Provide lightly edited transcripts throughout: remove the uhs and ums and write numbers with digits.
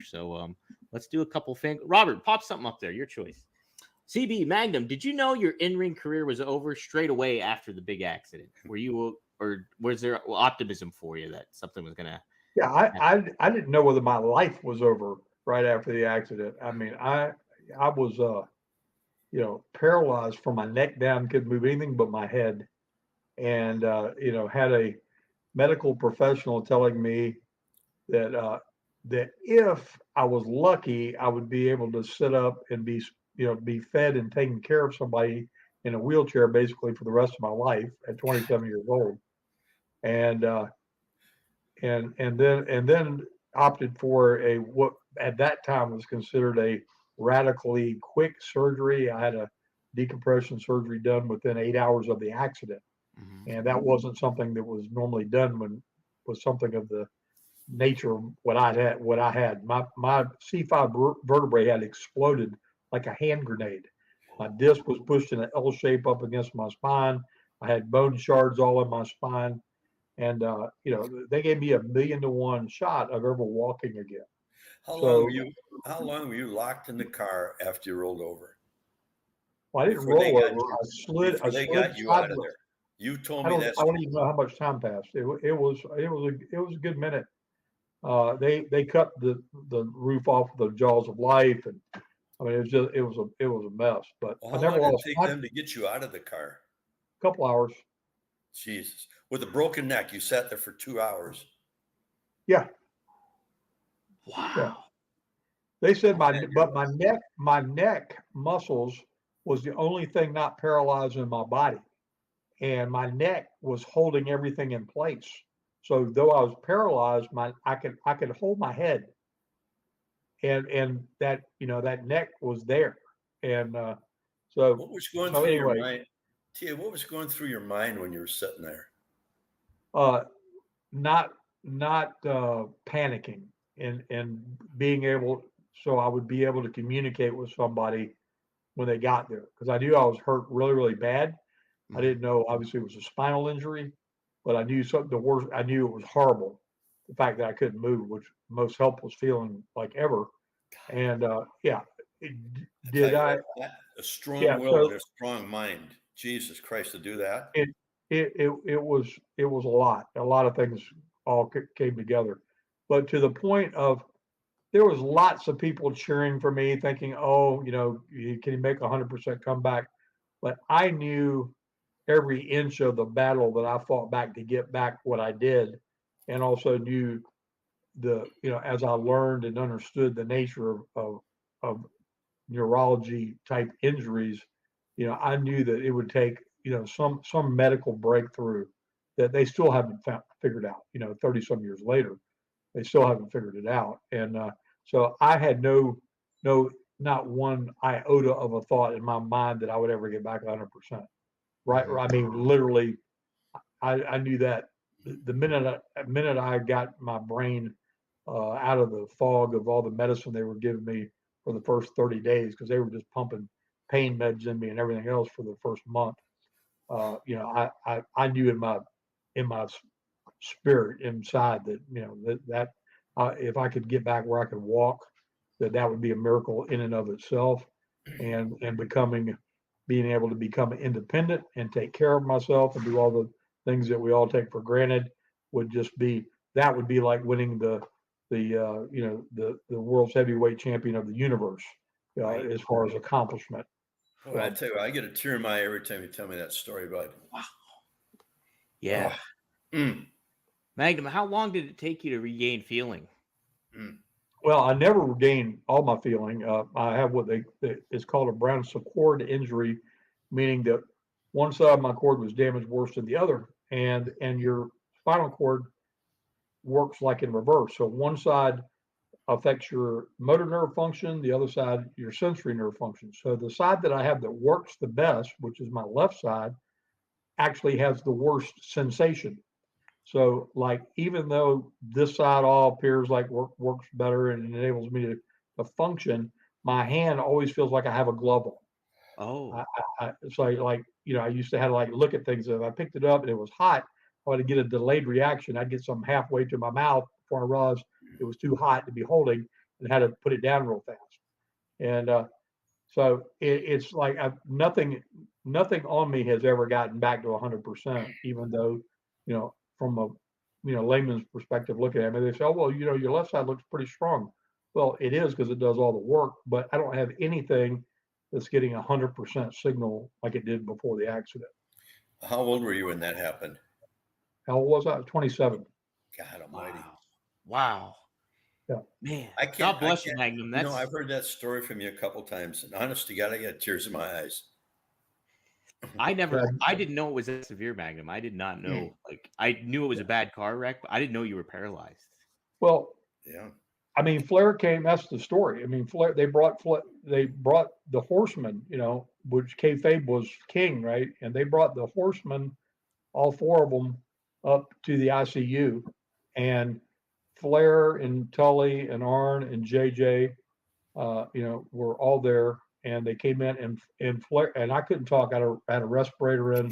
So let's do a couple things. Robert, pop something up there. Your choice. CB Magnum, did you know your in-ring career was over straight away after the big accident? Were you, or was there optimism for you that something was gonna Yeah, happen? I didn't know whether my life was over right after the accident. I mean, I was paralyzed from my neck down, couldn't move anything but my head, and had a medical professional telling me that that if I was lucky, I would be able to sit up and be fed and taken care of somebody in a wheelchair basically for the rest of my life at 27 years old, and and then opted for a what at that time was considered a radically quick surgery. I had a decompression surgery done within 8 hours of the accident, Hmm. and that wasn't something that was normally done when was something of the nature of what I had. What I had, my C5 vertebrae had exploded like a hand grenade. My disc was pushed in an L shape up against my spine. I had bone shards all in my spine, and they gave me a 1,000,000 to 1 shot of ever walking again. How long were So you? How long were you locked in the car after you rolled over? well, I didn't Before they roll got over. you, I slid. I before they slid got you out of sideways. there. You told I me don't. that I don't story. even know how much time passed. It was a good minute. They cut the roof off the jaws of life, and I mean it was a mess. But Well, I how never long did it lost take my them to get you out of the car? couple hours. Jesus. With a broken neck, you sat there for 2 hours. Yeah, yeah. Wow. They said Man, you're my neck muscles was the only thing not paralyzed in my body, and my neck was holding everything in place. So though I was paralyzed, I could hold my head, and that neck was there, and so what was going so through your anyway, mind? Tia, what was going through your mind when you were sitting there? uh, not not panicking and being able, so I would be able to communicate with somebody when they got there because I knew I was hurt really really bad. I Hmm. didn't know obviously it was a spinal injury, but I knew something the worst. I knew it was horrible. The fact that I couldn't move, which most helpless feeling like ever. And yeah, it, I tell did you I? what, a strong Yeah. will and So a strong mind. Jesus Christ, to do that. it it was a lot. A lot of things all came together, but to the point of there was lots of people cheering for me, thinking, "Oh, can you make 100% comeback?" But I knew every inch of the battle that I fought back to get back what I did, and also knew as I learned and understood the nature of neurology type injuries, I knew that it would take, some medical breakthrough that they still haven't figured out, 30 some years later, they still haven't figured it out. And so I had no, not one iota of a thought in my mind that I would ever get back 100%. Right. Hmm. I mean, literally, I knew that the minute I got my brain out of the fog of all the medicine they were giving me for the first 30 days, because they were just pumping pain meds in me and everything else for the first month. I knew in my spirit inside that if I could get back where I could walk, that would be a miracle in and of itself, and being able to become independent and take care of myself and do all the things that we all take for granted would just be that would be like winning the world's heavyweight champion of the universe, Right. as far as accomplishment. Boy, I So tell you, I get a tear in my eye every time you tell me that story, bud. Wow. Oh, Yeah. mm, Magnum, how long did it take you to regain feeling? mm. well, I never regained all my feeling. I have what is called a Brown's cord injury, meaning that one side of my cord was damaged worse than the other, and your spinal cord works like in reverse. So one side affects your motor nerve function, the other side your sensory nerve function. So the side that I have that works the best, which is my left side, actually has the worst sensation. So, like, even though this side all appears like works better and enables me to function, my hand always feels like I have a glove on. Oh. It's like I used to have to like look at things. If I picked it up and it was hot, I would get a delayed reaction. I'd get some halfway to my mouth before I realized it was too hot to be holding, and how to put it down real fast. And so it's like nothing on me has ever gotten back to 100%, even though, from a, layman's perspective, looking at me, they say, oh, well, your left side looks pretty strong. Well, it is because it does all the work, but I don't have anything that's getting 100% signal like it did before the accident. How old were you when that happened? How old was I? 27. God almighty. Wow. Yeah. Man, God bless you, Magnum. That's I've heard that story from you a couple times, and honest to God, I got tears in my eyes. I didn't know it was that severe, Magnum. I did not know. Like, I knew it was a bad car wreck, but I didn't know you were paralyzed. Well, yeah. I mean, Flair came. That's the story. I mean, Flair. They brought the Horsemen. Which kayfabe was king, right? And they brought the Horsemen, all four of them, up to the ICU, and Flair and Tully and Arn and JJ, were all there, and they came in and Flair, and I couldn't talk. I had a respirator in,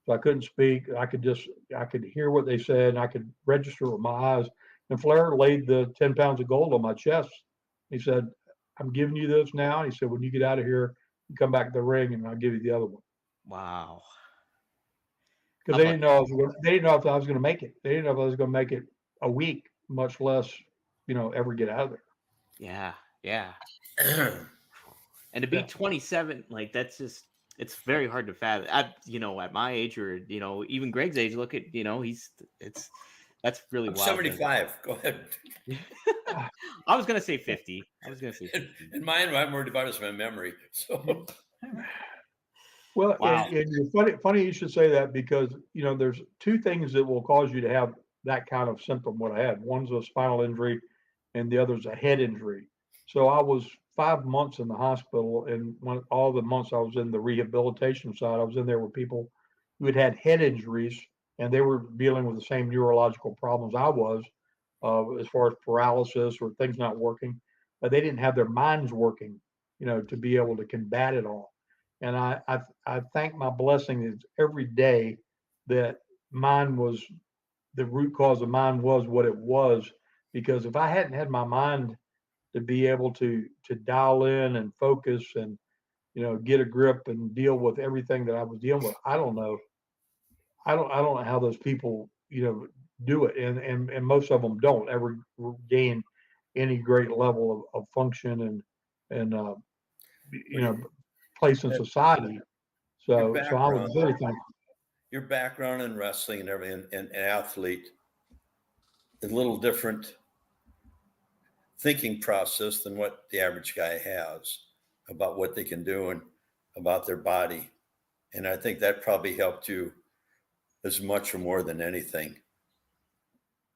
so I couldn't speak. I could hear what they said, and I could register with my eyes. And Flair laid the 10 pounds of gold on my chest. He said, I'm giving you this now. He said, when you get out of here, you come back to the ring and I'll give you the other one. Wow. Because they didn't know if I was going to make it. They didn't know if I was going to make it a week, much less, ever get out of there. Yeah. Yeah. And to be 27, like, that's just, it's very hard to fathom. At my age, or, even Greg's age, look at, that's really wild. 75. Go ahead. I was going to say 50. In mine, I'm more devout as my memory. So. Well, wow. and funny you should say that, because, there's two things that will cause you to have that kind of symptom, what I had. One's a spinal injury and the other's a head injury. So I was 5 months in the hospital, and all the months I was in the rehabilitation side, I was in there with people who had head injuries, and they were dealing with the same neurological problems I was, as far as paralysis or things not working, but they didn't have their minds working, to be able to combat it all. And I thank my blessings every day that mine was, the root cause of mine was what it was, because if I hadn't had my mind to be able to dial in and focus and, get a grip and deal with everything that I was dealing with, I don't know how those people, do it. And most of them don't ever gain any great level of function and place in society. So I was very thankful. Your background in wrestling and everything, and athlete, a little different thinking process than what the average guy has about what they can do and about their body. And I think that probably helped you as much or more than anything.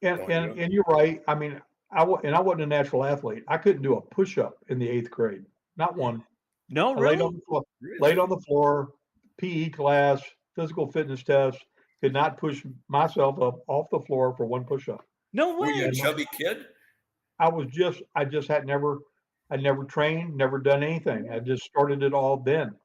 And you're right. I mean, I wasn't a natural athlete. I couldn't do a push-up in the 8th grade. Not one. No, I really? laid on the floor, PE class, physical fitness test, could not push myself up off the floor for one push-up. No way. Were you a chubby kid? I just had never trained, never done anything. I just started it all then.